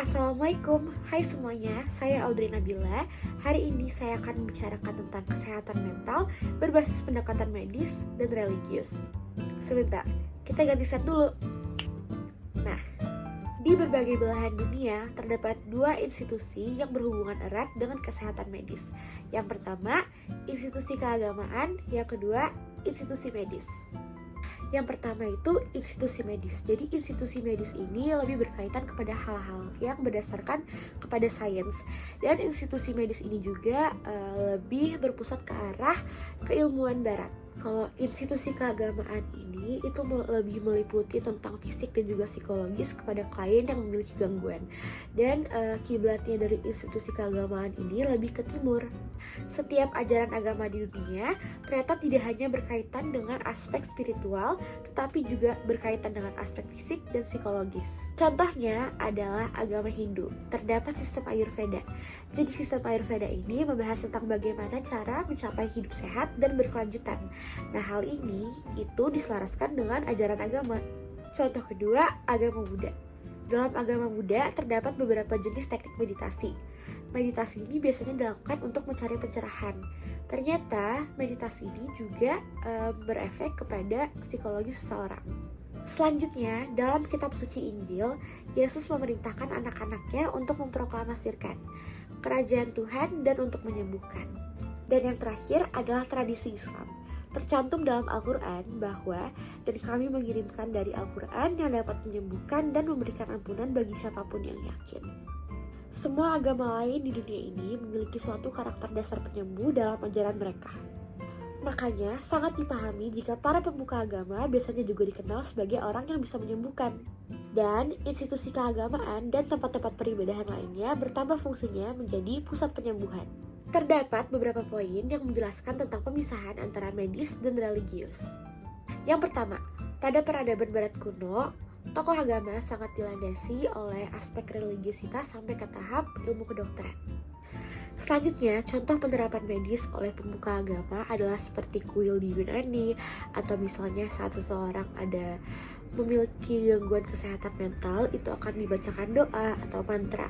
Assalamualaikum, hai semuanya, saya Audrey Nabila. Hari ini saya akan membicarakan tentang kesehatan mental berbasis pendekatan medis dan religius. Sebentar, kita ganti set dulu. Nah, di berbagai belahan dunia terdapat dua institusi yang berhubungan erat dengan kesehatan medis. Yang pertama, institusi keagamaan, yang kedua, institusi medis. Yang pertama itu institusi medis. Jadi institusi medis ini lebih berkaitan kepada hal-hal yang berdasarkan kepada sains. Dan institusi medis ini juga lebih berpusat ke arah keilmuan barat. Kalau institusi keagamaan ini itu lebih meliputi tentang fisik dan juga psikologis kepada klien yang memiliki gangguan. Dan kiblatnya dari institusi keagamaan ini lebih ke timur. Setiap ajaran agama di dunia ternyata tidak hanya berkaitan dengan aspek spiritual, tetapi juga berkaitan dengan aspek fisik dan psikologis. Contohnya adalah agama Hindu. Terdapat sistem Ayurveda. Jadi sistem Ayurveda ini membahas tentang bagaimana cara mencapai hidup sehat dan berkelanjutan. Nah, hal ini itu diselaraskan dengan ajaran agama. Contoh kedua, agama Buddha. Dalam agama Buddha terdapat beberapa jenis teknik meditasi. Meditasi ini biasanya dilakukan untuk mencari pencerahan. Ternyata meditasi ini juga berefek kepada psikologi seseorang. Selanjutnya, dalam kitab suci Injil, Yesus memerintahkan anak-anaknya untuk memproklamasikan kerajaan Tuhan dan untuk menyembuhkan. Dan yang terakhir adalah tradisi Islam. Tercantum dalam Al-Quran bahwa dan kami mengirimkan dari Al-Quran yang dapat menyembuhkan dan memberikan ampunan bagi siapapun yang yakin. Semua agama lain di dunia ini memiliki suatu karakter dasar penyembuh dalam ajaran mereka. Makanya sangat dipahami jika para pemuka agama biasanya juga dikenal sebagai orang yang bisa menyembuhkan. Dan institusi keagamaan dan tempat-tempat peribadahan lainnya bertambah fungsinya menjadi pusat penyembuhan. Terdapat beberapa poin yang menjelaskan tentang pemisahan antara medis dan religius. Yang pertama, pada peradaban barat kuno, tokoh agama sangat dilandasi oleh aspek religiusitas sampai ke tahap ilmu kedokteran. Selanjutnya, contoh penerapan medis oleh pemuka agama adalah seperti kuil di Yunani, atau misalnya saat seseorang ada memiliki gangguan kesehatan mental, itu akan dibacakan doa atau mantra.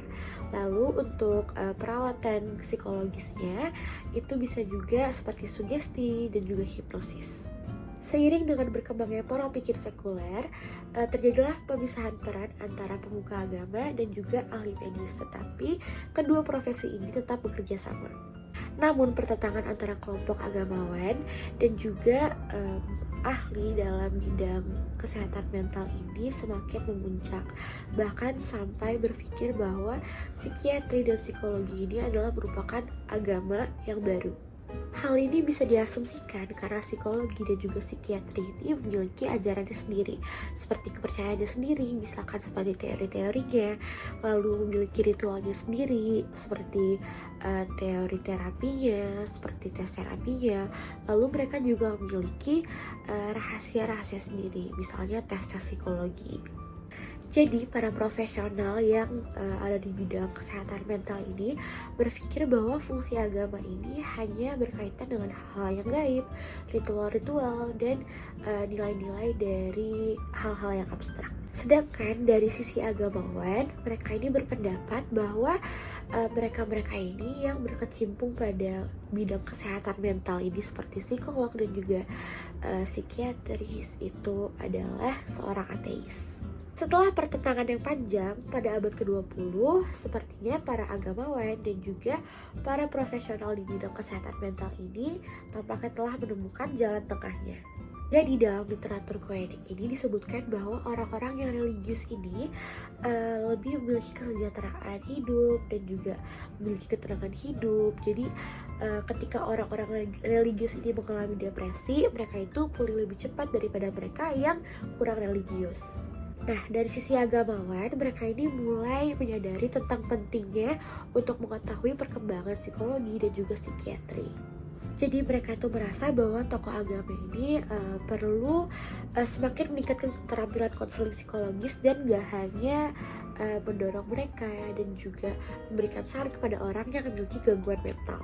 Lalu untuk perawatan psikologisnya itu bisa juga seperti sugesti dan juga hipnosis. Seiring dengan berkembangnya pola pikir sekuler, terjadilah pemisahan peran antara pemuka agama dan juga ahli medis, tetapi kedua profesi ini tetap bekerja sama. Namun pertentangan antara kelompok agamawan dan juga ahli dalam bidang kesehatan mental ini semakin memuncak, bahkan sampai berpikir bahwa psikiatri dan psikologi ini adalah merupakan agama yang baru. Hal ini bisa diasumsikan karena psikologi dan juga psikiatri ini memiliki ajarannya sendiri, seperti kepercayaannya sendiri, misalkan seperti teori-teorinya, lalu memiliki ritualnya sendiri, seperti teori terapinya, seperti tes terapinya, lalu mereka juga memiliki rahasia-rahasia sendiri, misalnya tes-tes psikologi. Jadi para profesional yang ada di bidang kesehatan mental ini berpikir bahwa fungsi agama ini hanya berkaitan dengan hal-hal yang gaib, ritual-ritual, dan nilai-nilai dari hal-hal yang abstrak. Sedangkan dari sisi agamawan, mereka ini berpendapat bahwa mereka-mereka ini yang berkecimpung pada bidang kesehatan mental ini seperti psikolog dan juga psikiatris itu adalah seorang ateis. Setelah pertentangan yang panjang pada abad ke-20, sepertinya para agamawan dan juga para profesional di bidang kesehatan mental ini tampaknya telah menemukan jalan tengahnya. Jadi dalam literatur Koenig ini disebutkan bahwa orang-orang yang religius ini lebih memiliki kesejahteraan hidup dan juga memiliki ketenangan hidup. Jadi ketika orang-orang religius ini mengalami depresi, mereka itu pulih lebih cepat daripada mereka yang kurang religius. Nah, dari sisi agamawan, mereka ini mulai menyadari tentang pentingnya untuk mengetahui perkembangan psikologi dan juga psikiatri. Jadi mereka itu merasa bahwa tokoh agama ini perlu semakin meningkatkan keterampilan konseling psikologis dan gak hanya mendorong mereka dan juga memberikan saran kepada orang yang memiliki gangguan mental.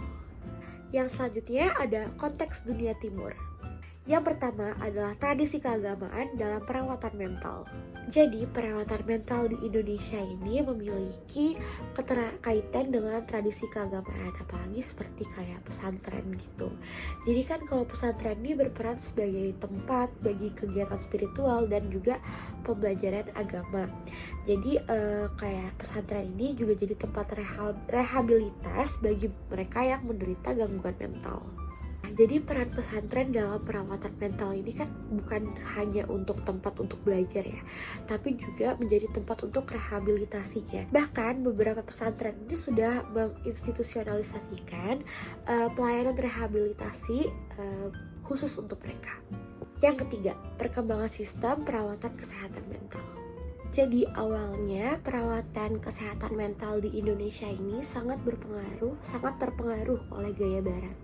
Yang selanjutnya ada konteks dunia timur. Yang pertama adalah tradisi keagamaan dalam perawatan mental. Jadi perawatan mental di Indonesia ini memiliki keterkaitan dengan tradisi keagamaan, apalagi seperti kayak pesantren gitu. Jadi kan kalau pesantren ini berperan sebagai tempat bagi kegiatan spiritual dan juga pembelajaran agama. Jadi kayak pesantren ini juga jadi tempat rehabilitas bagi mereka yang menderita gangguan mental. Jadi peran pesantren dalam perawatan mental ini kan bukan hanya untuk tempat untuk belajar ya, tapi juga menjadi tempat untuk rehabilitasi ya. Bahkan beberapa pesantren ini sudah menginstitusionalisasikan pelayanan rehabilitasi khusus untuk mereka. Yang ketiga, perkembangan sistem perawatan kesehatan mental. Jadi awalnya perawatan kesehatan mental di Indonesia ini sangat terpengaruh oleh gaya barat.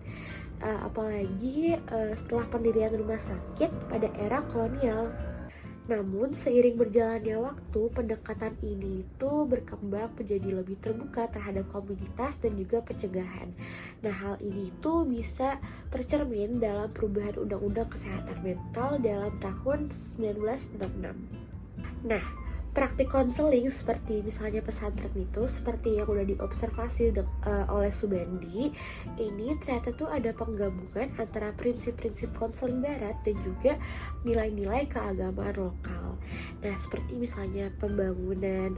Apalagi setelah pendirian rumah sakit pada era kolonial. Namun seiring berjalannya waktu, pendekatan ini itu berkembang menjadi lebih terbuka terhadap komunitas dan juga pencegahan. Nah, hal ini itu bisa tercermin dalam perubahan Undang-Undang Kesehatan Mental dalam tahun 1966. Nah, praktik konseling seperti misalnya pesantren itu, seperti yang udah diobservasi oleh Subandi, ini ternyata tuh ada penggabungan antara prinsip-prinsip konseling barat dan juga nilai-nilai keagamaan lokal. Nah, seperti misalnya pembangunan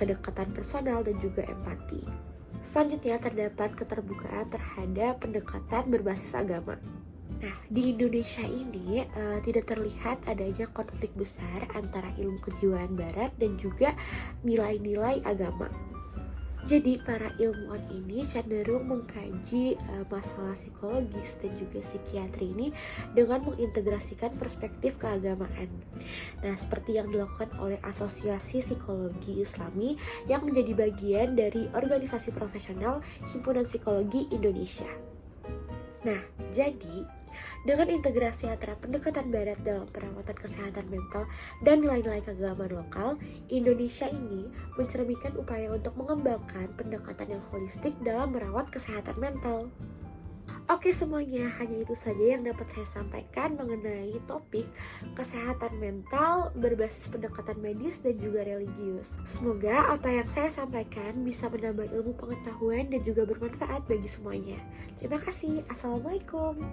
kedekatan personal dan juga empati. Selanjutnya terdapat keterbukaan terhadap pendekatan berbasis agama. Nah, di Indonesia ini tidak terlihat adanya konflik besar antara ilmu kejiwaan barat dan juga nilai-nilai agama. Jadi para ilmuwan ini cenderung mengkaji masalah psikologis dan juga psikiatri ini dengan mengintegrasikan perspektif keagamaan. Nah, seperti yang dilakukan oleh Asosiasi Psikologi Islami yang menjadi bagian dari organisasi profesional Himpunan Psikologi Indonesia. Nah, jadi dengan integrasi antara pendekatan barat dalam perawatan kesehatan mental dan nilai-nilai keagamaan lokal, Indonesia ini mencerminkan upaya untuk mengembangkan pendekatan yang holistik dalam merawat kesehatan mental. Oke semuanya, hanya itu saja yang dapat saya sampaikan mengenai topik kesehatan mental berbasis pendekatan medis dan juga religius. Semoga apa yang saya sampaikan bisa menambah ilmu pengetahuan dan juga bermanfaat bagi semuanya. Terima kasih. Assalamualaikum.